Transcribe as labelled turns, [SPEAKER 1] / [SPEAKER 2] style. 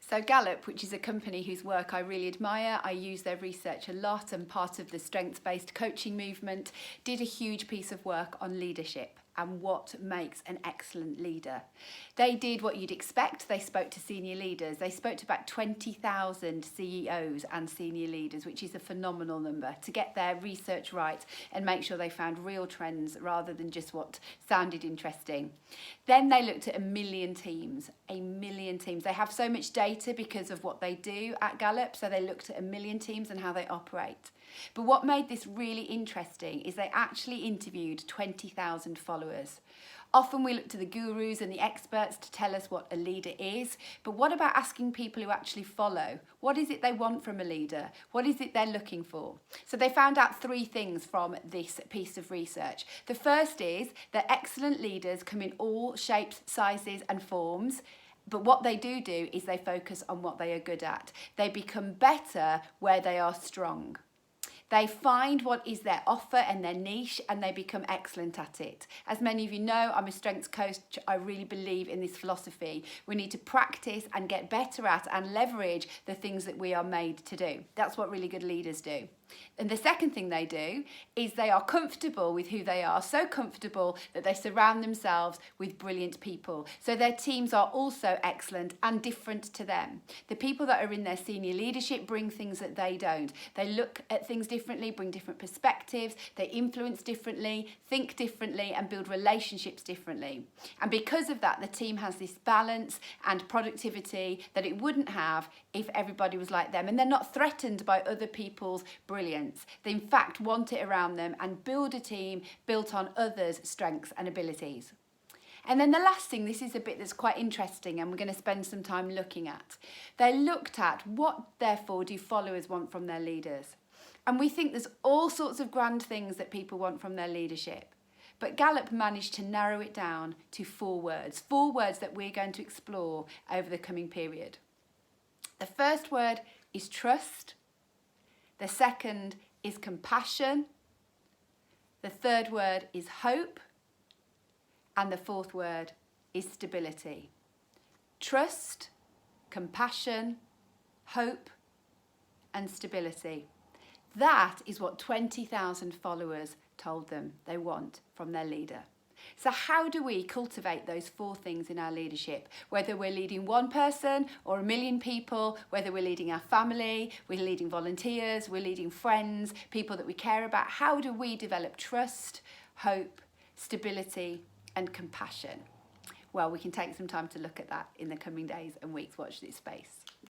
[SPEAKER 1] So Gallup, which is a company whose work I really admire, I use their research a lot, and part of the strengths-based coaching movement, did a huge piece of work on leadership and what makes an excellent leader. They did what you'd expect. They spoke to senior leaders. They spoke to about 20,000 CEOs and senior leaders, which is a phenomenal number, to get their research right and make sure they found real trends rather than just what sounded interesting. Then they looked at 1 million teams, 1 million teams. They have so much data because of what they do at Gallup, so they looked at 1 million teams and how they operate. But what made this really interesting is they actually interviewed 20,000 followers. Often we look to the gurus and the experts to tell us what a leader is, but what about asking people who actually follow? What is it they want from a leader? What is it they're looking for? So they found out 3 things from this piece of research. The first is that excellent leaders come in all shapes, sizes and forms. But what they do is they focus on what they are good at. They become better where they are strong. They find what is their offer and their niche, and they become excellent at it. As many of you know, I'm a strengths coach. I really believe in this philosophy. We need to practice and get better at and leverage the things that we are made to do. That's what really good leaders do. And the second thing they do is they are comfortable with who they are, so comfortable that they surround themselves with brilliant people. So their teams are also excellent and different to them. The people that are in their senior leadership bring things that they don't. They look at things differently, bring different perspectives, they influence differently, think differently and build relationships differently. And because of that, the team has this balance and productivity that it wouldn't have if everybody was like them. And they're not threatened by other people's brilliance. They in fact want it around them and build a team built on others' strengths and abilities. And then the last thing, this is a bit that's quite interesting and we're going to spend some time looking at. They looked at what therefore do followers want from their leaders. And we think there's all sorts of grand things that people want from their leadership. But Gallup managed to narrow it down to 4 words that we're going to explore over the coming period. The first word is trust. The second is compassion. The third word is hope. And the fourth word is stability. Trust, compassion, hope, and stability. That is what 20,000 followers told them they want from their leader. So how do we cultivate those 4 things in our leadership? Whether we're leading one person or 1 million people, whether we're leading our family, we're leading volunteers, we're leading friends, people that we care about, how do we develop trust, hope, stability and compassion? Well, we can take some time to look at that in the coming days and weeks. Watch this space.